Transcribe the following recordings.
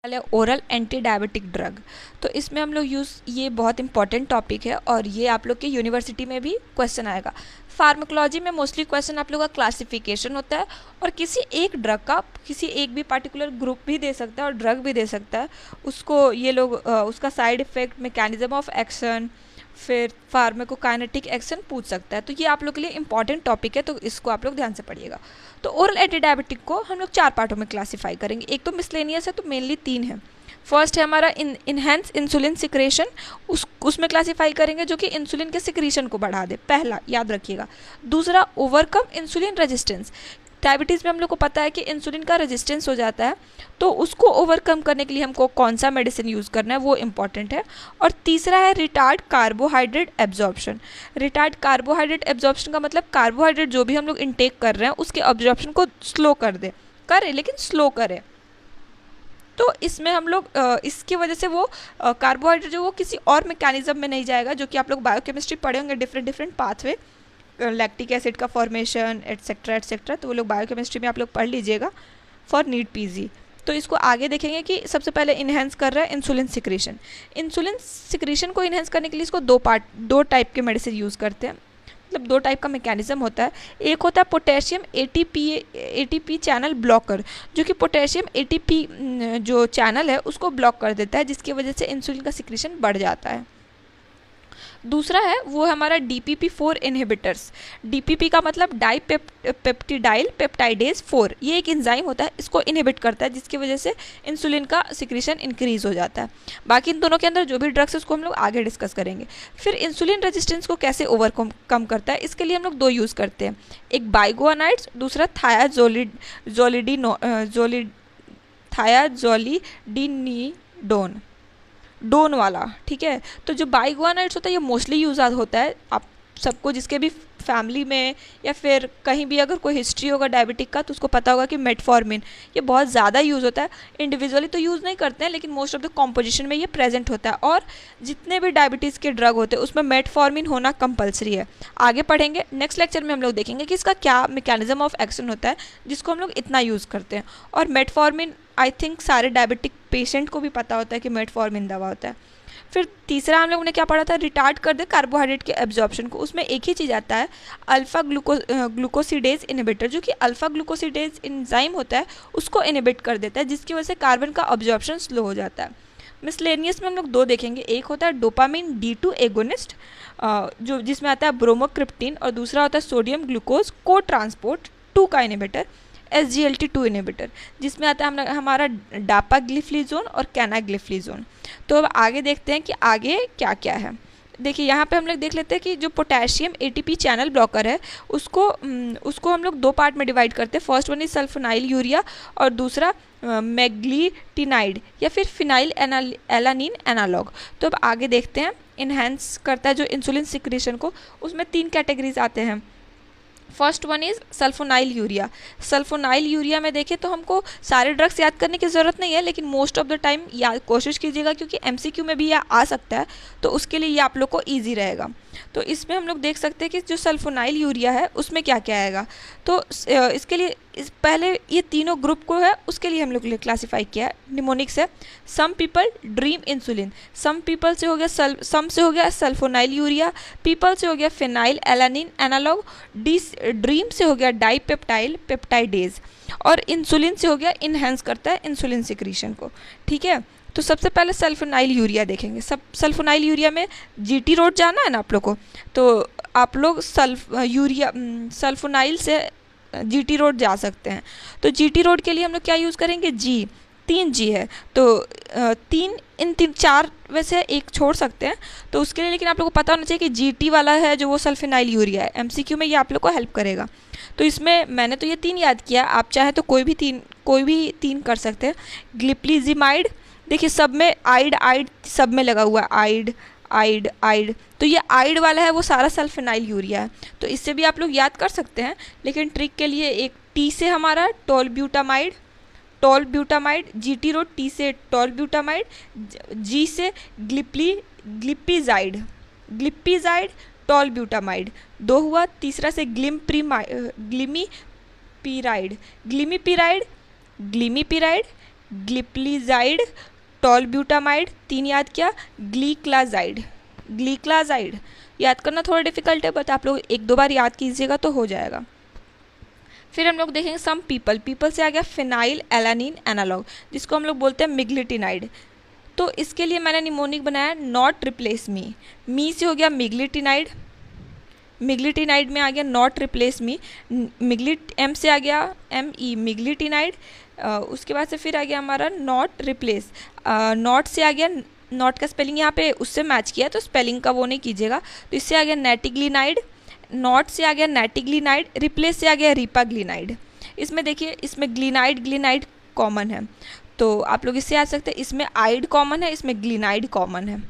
वाले oral anti diabetic drug. तो इसमें हम लोग ये बहुत इंपॉर्टेंट टॉपिक है और ये आप लोग के यूनिवर्सिटी में भी क्वेश्चन आएगा। फार्माकोलॉजी में मोस्टली क्वेश्चन आप लोग का क्लासिफिकेशन होता है और किसी एक ड्रग का किसी एक भी पार्टिकुलर ग्रुप भी दे सकता है और ड्रग भी दे सकता है। उसको ये लोग उसका side effect, mechanism of action, फिर फार्माकोकाइनेटिक एक्शन पूछ सकता है। तो ये आप लोग के लिए इंपॉर्टेंट टॉपिक है, तो इसको आप लोग ध्यान से पढ़िएगा। तो ओरल एंटी डायबिटिक को हम लोग 4 पार्टों में क्लासीफाई करेंगे। एक तो मिसलेनियस है, तो मेनली 3 है। फर्स्ट है हमारा इनहेंस इंसुलिन सिक्रेशन, उसमें क्लासीफाई करेंगे जो कि इंसुलिन के सिक्रीशन को बढ़ा दे, पहला याद रखिएगा। दूसरा ओवरकम इंसुलिन रेजिस्टेंस, डायबिटीज़ में हम लोग को पता है कि इंसुलिन का रेजिस्टेंस हो जाता है, तो उसको ओवरकम करने के लिए हमको कौन सा मेडिसिन यूज़ करना है वो इम्पॉर्टेंट है। और तीसरा है retard carbohydrate absorption. Retard carbohydrate absorption का मतलब कार्बोहाइड्रेट जो भी हम लोग इनटेक कर रहे हैं उसके एब्जॉर्प्शन को स्लो करे लेकिन स्लो करे। तो इसमें हम लोग इसकी वजह से वो कार्बोहाइड्रेट जो वो किसी और मैकेनिज्म में नहीं जाएगा, जो कि आप लोग बायोकेमिस्ट्री पढ़े होंगे, डिफरेंट पाथवे, लैक्टिक एसिड का फॉर्मेशन एटसेट्रा एटसेट्रा, तो वो लोग बायोकेमिस्ट्री में आप लोग पढ़ लीजिएगा फॉर नीट पीजी। तो इसको आगे देखेंगे कि सबसे पहले इन्हेंस कर रहा है इंसुलिन सिक्रीशन। इंसुलिन सिक्रीशन को इन्हेंस करने के लिए इसको दो टाइप के मेडिसिन यूज़ करते हैं, मतलब 2 टाइप का मैकेनिज्म होता है। एक होता है पोटेशियम एटीपी चैनल ब्लॉकर, जो कि पोटेशियम एटीपी जो चैनल है उसको ब्लॉक कर देता है, जिसकी वजह से इंसुलिन का सिक्रीशन बढ़ जाता है। दूसरा है वो हमारा DPP-4 इनहिबिटर्स। DPP का मतलब डाईपेप्टिडाइल पेप्टाइडेज 4, ये एक एंजाइम होता है, इसको इनहिबिट करता है, जिसकी वजह से इंसुलिन का सिक्रीशन इंक्रीज हो जाता है। बाकी इन दोनों के अंदर जो भी ड्रग्स है उसको हम लोग आगे डिस्कस करेंगे। फिर इंसुलिन रेजिस्टेंस को कैसे ओवरकम करता है, इसके लिए हम लोग 2 यूज़ करते हैं, एक बाइगुआनाइड्स, दूसरा थायाजोलिडीनोन वाला, ठीक है। तो जो बाइगुआनाइड्स होता है ये मोस्टली यूज़ होता है आप सबको, जिसके भी फैमिली में या फिर कहीं भी अगर कोई हिस्ट्री होगा डायबिटिक का तो उसको पता होगा कि मेटफॉर्मिन ये बहुत ज़्यादा यूज़ होता है। इंडिविजुअली तो यूज़ नहीं करते हैं, लेकिन मोस्ट ऑफ द कॉम्पोजिशन में ये प्रेजेंट होता है। और जितने भी डायबिटीज़ के ड्रग होते हैं उसमें मेटफॉर्मिन होना कंपलसरी है। आगे पढ़ेंगे, नेक्स्ट लेक्चर में हम लोग देखेंगे कि इसका क्या मैकेनिज्म ऑफ एक्शन होता है जिसको हम लोग इतना यूज़ करते हैं। और मेटफॉर्मिन आई थिंक सारे डायबिटिक पेशेंट को भी पता होता है कि मेटफॉर्मिन दवा होता है। फिर तीसरा हम लोगों ने क्या पढ़ा था, रिटार्ड कर दे कार्बोहाइड्रेट के एब्जॉर्प्शन को। उसमें एक ही चीज़ आता है, अल्फा ग्लूकोसिडेज इनहिबिटर, जो कि अल्फा ग्लूकोसिडेज एंजाइम होता है उसको इनहिबिट कर देता है, जिसकी वजह से कार्बन का एब्जॉर्प्शन स्लो हो जाता है। मिसलेनियस में हम लोग 2 देखेंगे, एक होता है डोपामिन D2 एगोनिस्ट जो जिसमें आता है ब्रोमोक्रिप्टिन, और दूसरा होता है सोडियम ग्लूकोज को ट्रांसपोर्ट 2 का इनहिबिटर SGLT2 इनहिबिटर, जिसमें आता है हमारा डापाग्लिफ्लिजोन और कैनाग्लिफ्लिजोन। तो अब आगे देखते हैं कि आगे क्या क्या है। देखिए यहाँ पे हम लोग देख लेते हैं कि जो पोटेशियम ATP चैनल ब्लॉकर है उसको हम लोग 2 पार्ट में डिवाइड करते हैं। First one is sulfonyl urea और दूसरा मेग्लीटिनाइड या फिर फिनाइल एलानिन एनालॉग। तो अब आगे देखते हैं, इन्हेंस करता है जो इंसुलिन सिक्रीशन को, उसमें 3 कैटेगरीज आते हैं। First one is sulfonyl urea. Sulfonyl urea में देखें तो हमको सारे ड्रग्स याद करने की ज़रूरत नहीं है, लेकिन मोस्ट ऑफ द टाइम याद कोशिश कीजिएगा, क्योंकि MCQ में भी यह आ सकता है, तो उसके लिए ये आप लोग को ईजी रहेगा। तो इसमें हम लोग देख सकते हैं कि जो सल्फोनाइल यूरिया है उसमें क्या क्या आएगा। तो इसके लिए पहले ये तीनों ग्रुप को है उसके लिए हम लोग क्लासीफाई किया है निमोनिक्स है। Some people dream insulin, some people से हो गया सम से हो गया सल्फोनाइल यूरिया, पीपल से हो गया फिनाइल एलानिन एनालॉग, ड्रीम से हो गया डाईपेप्टाइल पेप्टाइडेज, और इंसुलिन से हो गया इनहेंस करता है इंसुलिन सिक्रीशन को, ठीक है। तो सबसे पहले सल्फोनाइल यूरिया देखेंगे। सल्फोनाइल यूरिया में GT रोड जाना है ना आप लोग को, तो आप लोग सल्फोनाइल से GT रोड जा सकते हैं। तो GT रोड के लिए हम लोग क्या यूज़ करेंगे, 3 G है, तो 4 वैसे एक छोड़ सकते हैं, तो उसके लिए लेकिन आप लोग को पता होना चाहिए कि GT वाला है जो वो सल्फोनाइल यूरिया है। MCQ में ये आप लोग को हेल्प करेगा। तो इसमें मैंने तो ये 3 याद किया, आप चाहे तो कोई भी तीन कर सकते हैं। ग्लिप्लीजिमाइड, देखिए सब में आइड सब में लगा हुआ है, आइड, तो ये आइड वाला है वो सारा सल्फोनाइल यूरिया है, तो इससे भी आप लोग याद कर सकते हैं। लेकिन ट्रिक के लिए एक T से हमारा टोलब्यूटामाइड, GT रोड, T से टोलब्यूटामाइड, G से ग्लिप्पिजाइड, टोलब्यूटामाइड 2 हुआ। तीसरा से ग्लिमीपिराइड, ग्लिप्लीजाइड, टॉलब्यूटामाइड, 3 याद किया, ग्लीक्लाजाइड। ग्लीक्लाजाइड याद करना थोड़ा डिफिकल्ट है, बट आप लोग 1-2 बार याद कीजिएगा तो हो जाएगा। फिर हम लोग देखेंगे सम पीपल। पीपल से आ गया फिनाइल एलानिन एनालॉग, जिसको हम लोग बोलते हैं मिग्लिटिनाइड। तो इसके लिए मैंने निमोनिक बनाया नॉट रिप्लेस मी से हो गया मिग्लिटिनाइड, मिग्लिटिनाइड में आ गया नॉट रिप्लेस मी, एम से आ गया ME मिग्लिटिनाइड। उसके बाद से फिर आ गया हमारा नॉट रिप्लेस, नॉट से आ गया, नॉट का स्पेलिंग यहाँ पे उससे मैच किया तो स्पेलिंग का वो नहीं कीजिएगा, तो इससे आ गया नेटिग्लिनाइड, नॉट से आ गया नेटिग्लिनाइड, रिप्लेस से आ गया रिपाग्लिनाइड। इसमें देखिए, इसमें ग्लिनाइड कॉमन है, तो आप लोग इससे आ सकते हैं, इसमें आइड कॉमन है, इसमें ग्लिनाइड कॉमन है।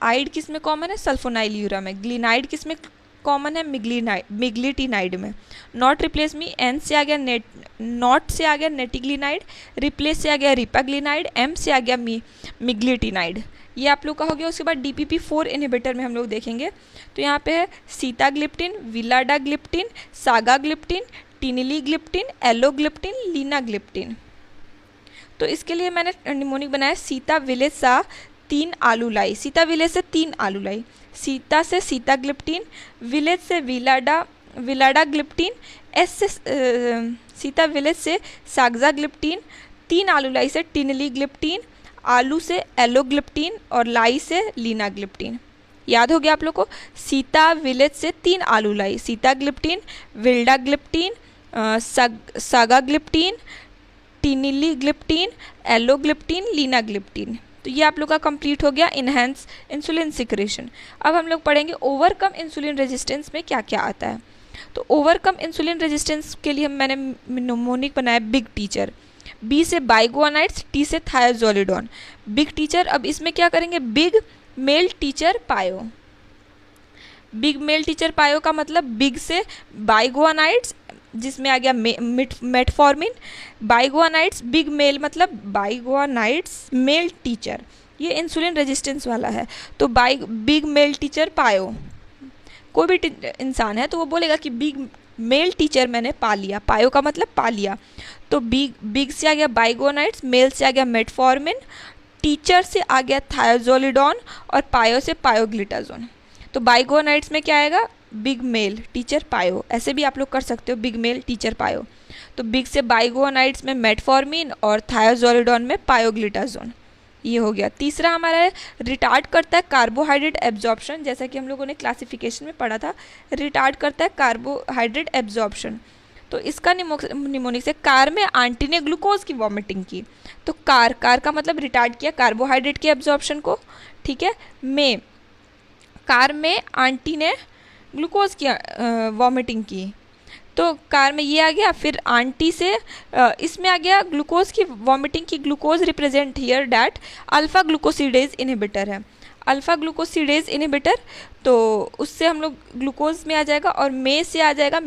आइड किस में कॉमन है? सल्फोनाइल यूरा में। ग्लिनाइड किस में कॉमन है? मिग्लिटिनाइड में। नॉट रिप्लेस मी, एन से आ गया नॉट से आ गया नेटिग्लिनाइड, रिप्लेस से आ गया रिपाग्लिनाइड, एम से आ गया मिग्लिटिनाइड। ये आप लोग का हो गया। उसके बाद DPP-4 इनहिबिटर में हम लोग देखेंगे, तो यहाँ पे है सीताग्लिप्टिन, विलाडाग्लिप्टिन, सागाग्लिप्टिन, टिनिलीग्लिप्टिन, एलोग्लिप्टिन, लीनाग्लिप्टिन। तो इसके लिए मैंने निमोनिक बनाया सीता विलेज सा 3 आलू लाई, सीता विलेज से 3 आलू लाई, सीता से सीताग्लिप्टिन, विलेज से विलाडाग्लिप्टिन, एस से सीता विलेज से साग्जाग्लिप्टिन, 3 आलू लाई से टिनिलीग्लिप्टिन, आलू से एलोग्लिप्टिन और लाई से लीनाग्लिप्टिन। याद हो गया आप लोग को? सीता विलेज से 3 आलू लाई, सीताग्लिप्टिन, विल्डाग्लिप्टिन, सागाग्लिप्टिन, टिनिलीग्लिप्टिन, एलोग्लिप्टिन, लीनाग्लिप्टिन। तो ये आप लोग का कंप्लीट हो गया इनहेंस इंसुलिन सिक्रेशन। अब हम लोग पढ़ेंगे ओवरकम इंसुलिन रेजिस्टेंस में क्या क्या आता है। तो ओवरकम इंसुलिन रेजिस्टेंस के लिए मैंने निमोनिक बनाया बिग टीचर, बी से बाइगुआनाइड्स, टी से थायोजोलिडोन। बिग टीचर, अब इसमें क्या करेंगे? बिग मेल टीचर पायो। बिग मेल टीचर पायो का मतलब बिग से बाइगुआनाइड्स, जिसमें आ गया मेटफॉर्मिन, बाइगुआनाइड्स, बिग मेल मतलब बाइगुआनाइड्स मेल टीचर, ये इंसुलिन रेजिस्टेंस वाला है। तो बिग मेल टीचर पायो, कोई भी इंसान है तो वो बोलेगा कि बिग मेल टीचर मैंने पा लिया, पायो का मतलब पा लिया। तो बिग से आ गया बाइगुआनाइड्स, मेल से आ गया मेटफॉर्मिन, टीचर से आ गया थायोजोलिडोन और पायो से पायोग्लिटाजोन। तो बाइगुआनाइड्स में क्या आएगा? बिग मेल टीचर पायो, ऐसे भी आप लोग कर सकते हो, बिग मेल टीचर पायो। तो बिग से बाइगुआनाइड्स में मेटफॉर्मिन और थायोजोलिडोन में पायोग्लिटाजोन। ये हो गया। तीसरा हमारा है रिटार्ड करता है कार्बोहाइड्रेट एब्जॉर्प्शन, जैसा कि हम लोगों ने क्लासिफिकेशन में पढ़ा था, रिटार्ड करता है कार्बोहाइड्रेट एब्जॉर्प्शन। तो इसका निमोनिक से कार में आंटी ने ग्लूकोज की वॉमिटिंग की, तो कार का मतलब रिटार्ड किया कार्बोहाइड्रेट के एब्जॉर्प्शन को, ठीक है। में कार में आंटी ने ग्लूकोज की वॉमिटिंग की, तो कार में ये आ गया। फिर आंटी से इसमें आ गया ग्लूकोज की वॉमिटिंग की, glucose represent here that alpha glucosidase inhibitor है, अल्फा ग्लूकोसिडेज इनहिबिटर, तो उससे हम लोग ग्लूकोज में आ जाएगा। और में से आ जाएगा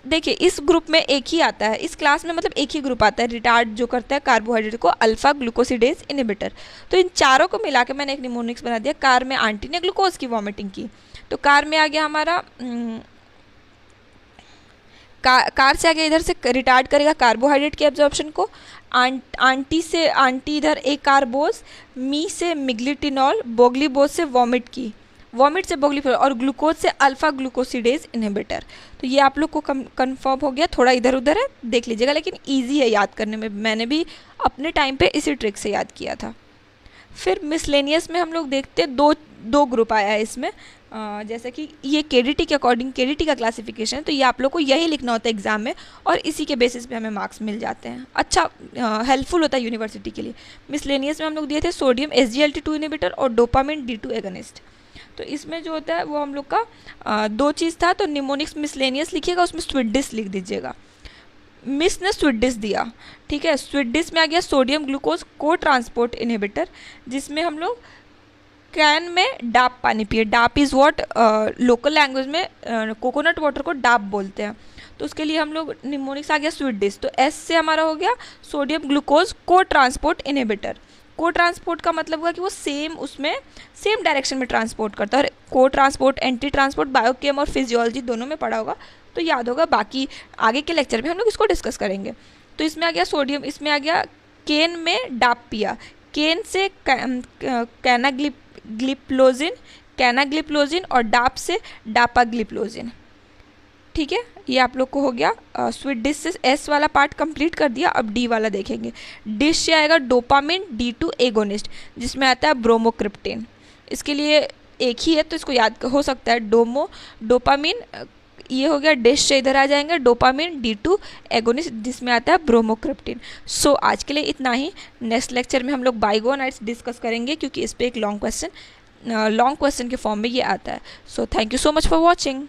देखिए इस ग्रुप में एक ही आता है, इस क्लास में मतलब एक ही ग्रुप आता है रिटार्ड जो करता है कार्बोहाइड्रेट को, अल्फा ग्लूकोसिडेज इनहिबिटर। तो इन चारों को मिला के मैंने एक निमोनिक्स बना दिया। कार में आंटी ने ग्लूकोज की वॉमिटिंग की, तो कार में आ गया हमारा कार से आगे इधर से रिटार्ड करेगा कार्बोहाइड्रेट के एब्जॉर्प्शन को, आंटी से आंटी इधर एक कार्बोज, मी से मिग्लिटिनॉल, बोगलीबोज से वॉमिट की, वॉमिट से बोगलीफेर, और ग्लूकोज से अल्फा ग्लूकोसिडेज इनहिबिटर। तो ये आप लोग को कंफर्म हो गया, थोड़ा इधर उधर है देख लीजिएगा, लेकिन ईजी है याद करने में, मैंने भी अपने टाइम पे इसी ट्रिक से याद किया था। फिर मिसलेनियस में हम लोग देखते हैं दो ग्रुप आया है इसमें, जैसे कि ये केडीटी के अकॉर्डिंग केडीटी का क्लासिफिकेशन है, तो ये आप लोग को यही लिखना होता है एग्जाम में, और इसी के बेसिस पे हमें मार्क्स मिल जाते हैं। अच्छा हेल्पफुल होता है यूनिवर्सिटी के लिए। मिसलेनियस में हम लोग दिए थे सोडियम SGLT2 इनहिबिटर और डोपामिन D2 एगोनिस्ट। तो इसमें जो होता है वो हम लोग का 2 चीज़ था, तो निमोनिक्स मिसलेनियस लिखिएगा, उसमें स्वीडिस लिख दीजिएगा। मिस ने स्वीडिस दिया, ठीक है। स्वीडिस में आ गया सोडियम ग्लूकोज को ट्रांसपोर्ट इनहिबिटर, जिसमें हम लोग कैन में डाप पानी पिए। डाप इज़ व्हाट, लोकल लैंग्वेज में कोकोनट वाटर को डाप बोलते हैं। तो उसके लिए हम लोग निमोनिक्स आ गया स्वीडिस। तो एस से हमारा हो गया सोडियम ग्लूकोज को ट्रांसपोर्ट इनहिबिटर। को ट्रांसपोर्ट का मतलब हुआ कि वो सेम डायरेक्शन में ट्रांसपोर्ट करता है। और को ट्रांसपोर्ट, एंटी ट्रांसपोर्ट बायोकेम और फिजियोलॉजी दोनों में पढ़ा होगा, तो याद होगा। बाकी आगे के लेक्चर में हम लोग इसको डिस्कस करेंगे। तो इसमें आ गया सोडियम, इसमें आ गया केन में डाप पिया, केन से कैनाग्लिप्लोजिन और डाप से डापाग्लिप्लोजिन। ठीक है, ये आप लोग को हो गया स्वीट डिश से एस वाला पार्ट कंप्लीट कर दिया। अब डी वाला देखेंगे। डिश से आएगा डोपामिन D2 एगोनिस्ट, जिसमें आता है ब्रोमोक्रिप्टेन। इसके लिए एक ही है तो इसको याद हो सकता है, डोपामिन। ये हो गया डिश से, इधर आ जाएंगे डोपामिन D2 एगोनिस्ट, जिसमें आता है ब्रोमोक्रिप्टेन। सो आज के लिए इतना ही। नेक्स्ट लेक्चर में हम लोग बाइगोनाइट्स डिस्कस करेंगे, क्योंकि इस पर एक लॉन्ग क्वेश्चन के फॉर्म में ये आता है। So thank you so much for watching.